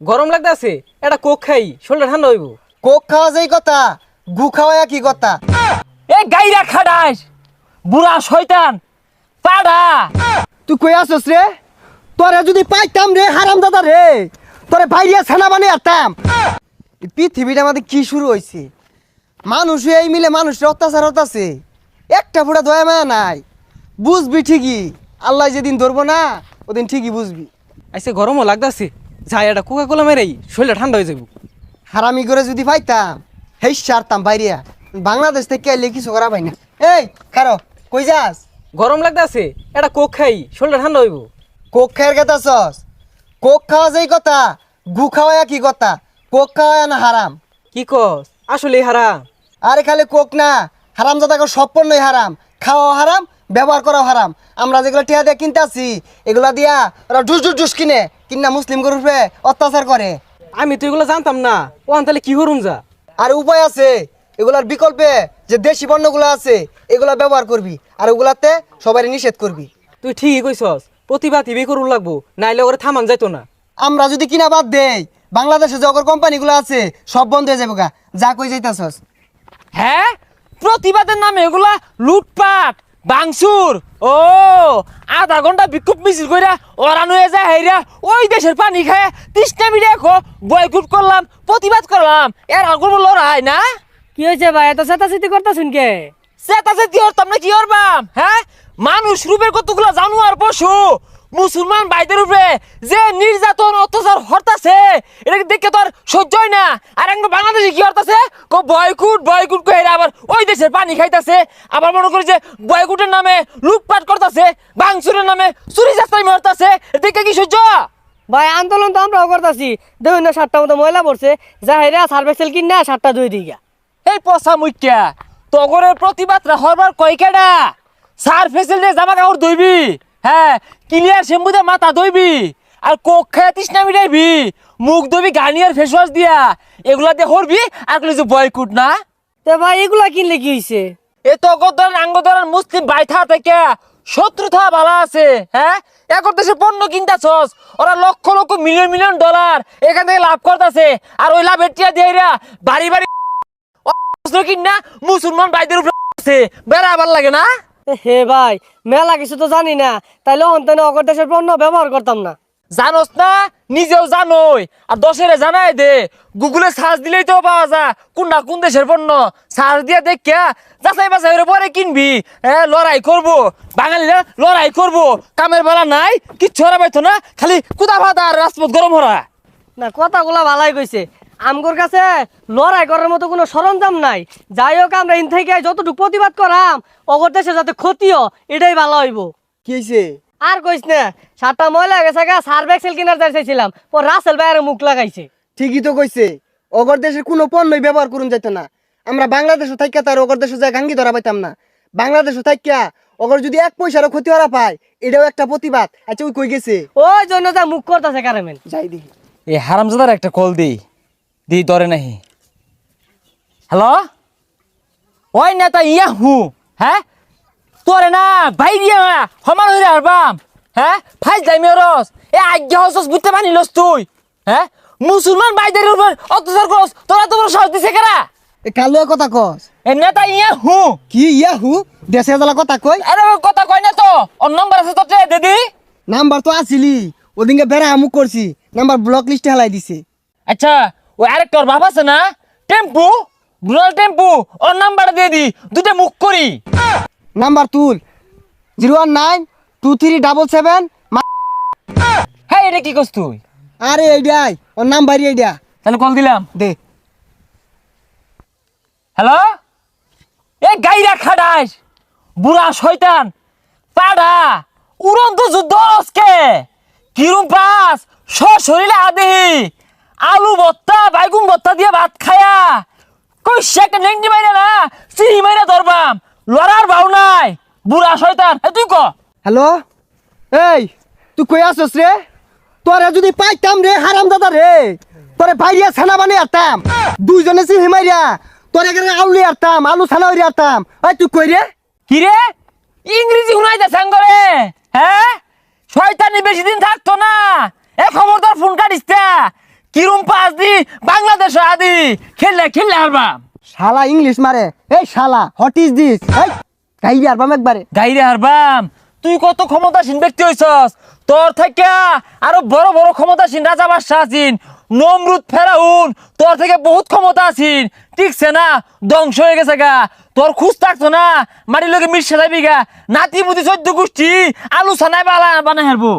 গরম লাগতেছে, এটা কোক খাই, শরীরটা ঠান্ডা হইব। কোক খাওয়া যাই কথা, গু খাওয়া কি কথা? এ গাইরা খাডাস বুড়া শয়তান পাড়া। তুই কই আসছ রে? তোরে যদি পাইতাম রে হারাম দাদা রে, তোরে বাইরিয়া ছানা বানিয়ে আরতাম। এই পৃথিবীটা আমাদের কি শুরু হয়েছে? মানুষ এই মিলে মানুষের অত্যাচার হতাছে, একটা ফুটা দয়া মায়া নাই। বুঝবি ঠিকই, আল্লাহ যেদিন ধরবো না ওদিন ঠিকই বুঝবি। আইসে গরমও লাগতেছে, যাই এটা কোকা কোলা মেরেই শরীরটা ঠান্ডা হয়ে যাব। হারামি করে যদি পাইতাম হেই সারতাম বাইরিয়া। বাংলাদেশ থেকে এলে কিছু করা পাই না। এই খারো, কই যাস? গরম লাগতেছে, এটা কোক খাই, শরীরটা ঠান্ডা হইব। কোক খায়ের কথা সস? কোক খাওয়া যাই কথা, গু খাওয়া কি কথা? কোক খাওয়া না হারাম? কি কস, আসলে হারাম? আরে খালি কোক না, হারাম জাদাকে সম্পূর্ণই হারাম। খাওয়া হারাম, ব্যবহার করাও হারাম। আমরা যেগুলো টিয়া দিয়ে কিনতে আসি, এগুলা দিয়া ওরা ডুস কিনে কিনা মুসলিম গরুপে অত্যাচার করে। আমি তো এগুলো জানতাম না, ওখান তাহলে কি হরুম যা। আর উপায় আছে, এগুলার বিকল্পে যে দেশি পণ্যগুলো আছে এগুলা ব্যবহার করবি, আর ওগুলাতে সবাই নিষেধ করবি। তুই ঠিকই কইছস, প্রতিভা টিভি করুন লাগবো, নাইলে ওরে থামান যাইতো না। আমরা যদি কিনা বাদ দেই, বাংলাদেশে যে অগর কোম্পানিগুলো আছে সব বন্ধ হয়ে যাবো গা। যা কই যাইতাছস? হ্যাঁ, প্রতিবাদের নামে এগুলা লুটপাট বাংসুর। ও আধা ঘন্টা বিক্ষোভ মিছিল কইরা ওরান হয়ে যায় হেরা ওই দেশের পানি খায় তৃষ্ণা মিডিয়া বয়কুট করলাম, প্রতিবাদ করলাম, এর আর কোনো লড়াই না। কি হয়েছে ভাই, এত চেতাচেতি করতেছেন কে? সেটাছে কি হরতাম না কি হরবাম? হ্যাঁ, মানুষ রূপের কতগুলো জানোয়ার পশু মুসলমান ভাইদের উপরে যে নির্যাতন অত্যাচার হরতাছে, এটাকে দেখে তো আর সহ্য হয় না। আর একদম বাংলাদেশে কি হরতাছে, বয়কুট কই আবার ওই দেশের পানি খাইতাছে, আবার মনে করি যে বয়কুটের নামে লুটপাট করতেছে, বাংসুরের নামে চুরি চাস্তাই মারতাছে, দেখে কি সহ্য? ভাই আন্দোলন তো আমরাও করতেছি, দেখুন না 7টা মতো ময়লা পড়ছে, যা হেরা সার্ভেক্সেল কিন না 7টা ধুই দিগা। এই পচা মুখ্যা তগরের প্রতিবাদরা হরবার কয়কেডা? সার ফেসিলিটি জামা কাপড় ধুইবি, হ্যাঁ, ক্লিয়ার শ্যাম্পু দিয়ে মাথা ধুইবি, আর কোক খায় তৃষ্ণা মিটাইবি, মুখ ধুবি গার্নিয়ার ফেস ওয়াশ দিয়া, এগুলা দিয়ে হরবি। আর কইলি যে বয়কুট না? তে ভাই এগুলা কিনলে কি হয়েছে? এ তগর আঙ্গদরার মুসলিম বাইথা থেকে শত্রুতা ভালো আছে। হ্যাঁ, একর দেশে পণ্য কিনতাছস, ওরা লক্ষ লক্ষ মিলিয়ন ডলার এখান থেকে লাভ করতেছে, আর ওই লাভের টিয়া দিয়ে বাড়ি বাড়ি কিনা মুসলমান ভাইদের উপরে বেড়া আবার লাগে না। হে ভাই, মেলা কিছু তো জানি না, তাইলে অন্তনে অগর দেশের পণ্য ব্যবহার করতাম না। জানোস না, নিজেও জানোই, আর দশেরে জানাই দে। গুগলে সার্চ দিলেই তো পাওয়া যায় কোনটা কোন দেশের পণ্য। সার্চ দিয়া দেখিয়া যাচাই বাছাই করে পরে কিনবি। হ্যাঁ, লড়াই করবো, বাঙালিরা লড়াই করবো, কামের বেলা নাই, কিচ্ছু হরা পাইতো না, খালি কুদা ভাতা আর রাজপথ গরম হরা। না, কথাগুলা ভালাই কইছে, আমগোর কাছে লড়াই করার মতো কোনো সরঞ্জাম নাই। যাই হোক, আমরা ইন থেকে যতটুকু প্রতিবাদ করাম অগর দেশে যাতে ক্ষতিও, এটাই ভালো হইব। কি হয়েছে? আর কইস না, 7টা ময়লা গেছে গা, সার্ভেক্সেল কিনার চাইছিলাম, ও রাসেল ভাইয়ের মুখ লাগাইছে। ঠিকই তো কইছে, অগর দেশের কোনো পণ্যই ব্যবহার করুন যাইতো না। আমরা বাংলাদেশে থাইকা তার অগর দেশে যায় গাঙ্গি ধরা পাইতাম না। বাংলাদেশে থাইকা অগর যদি 1 পয়সারও ক্ষতি হরা পায়, এটাও একটা প্রতিবাদ। আচ্ছা ওই কই গেছে? ওই জন্য যা মুখ করতেছে কারেমেন। যাই দেখি। এই হারামজাদার একটা কল দি ধরে নাহি। হ্যালো, ওই নেতা ইয়াহু, হ্যাঁ, তোরে না বাইরিয়া সমান হইরে হারবাম। হ্যাঁ, ফাইজ যাইমি রস এ আজ্ঞা হসস বুঝতে পারিলস তুই? হ্যাঁ, মুসলমান ভাইদের উপর অত্যাচার করস, তোরা তো সাহস দিছে কেরা? এ কালো কথা কস? এ নেতা ইয়াহু। কি ইয়াহু? দেশে জ্বালা কথা কই? আরে ওই কথা কই না তো, ওর নম্বর আছে তোর দিদি। নাম্বার তো আসিলি, ওদিনকে বেড়া আমুক করছি, নাম্বার ব্লক লিস্টে হেলাই দিছে। আচ্ছা, ওই আরেকটা ওর বাপ আছে না, টেম্পু, রুরাল টেম্পু, ওর নাম্বার দিয়ে দি, দুটো মুখ করি। নাম্বার তুল, 0192377। হ্যাঁ, এটা কি করছ তুই? আরে এইটাই ওর নাম্বার, এইটা তাহলে কল দিলাম। দে। হ্যালো, এ গাইরা খাডাস বুড়া শয়তান পাড়া, উড়ন্ত যুদ্ধ আজকে কিরম পাস শরীরে আদেহি আলু ভর্তা বাইগুন ভর্তা দিয়ে ভাত খায়া কই শেকে নেংটি মাইরা না চিনি মাইরা ধরবাম, লড়ার ভাও নাই বুড়া শয়তান। তুই ক। হ্যালো, এই তুই কই আসছ রে? তোরে যদি পাইতাম রে হারাম দাদা রে, তোরে বাইরিয়া ছানা বানিয়ে আরতাম, দুইজনে চিনি মাইরা তোরে এখানে আউলি আরতাম, আলু ছানা হইরে আরতাম। এই তুই কই রে? কি রে, ইংরেজি শুনাইতে সাঙ্গরে? হ্যাঁ, শয়তানি বেশি দিন থাকতো না, এ খবরদার ফোন কাটিস না। কিরম পাস দি বাংলাদেশ আদি খেললে হারবাম শালা ইংলিশ মারে এই শালা হোয়াট ইজ দিস এই গাইরে আরবাম একবারে গাইরে হারবাম তুই কত ক্ষমতাসীন ব্যক্তি হইছস তোর থেকে আরো বড় বড় ক্ষমতাসীন রাজা বাদশাহ আছেন নমরুদ ফেরাউন তোর থেকে বহুত ক্ষমতা আছেন ঠিকছে না ধ্বংস হয়ে গেছে গা তোর খুঁজ থাকতো না মাটির লোকে মিশে যাবি গা নাতি বুদ্ধি 14 গোষ্ঠী আলু ছানায় বানাই হারবো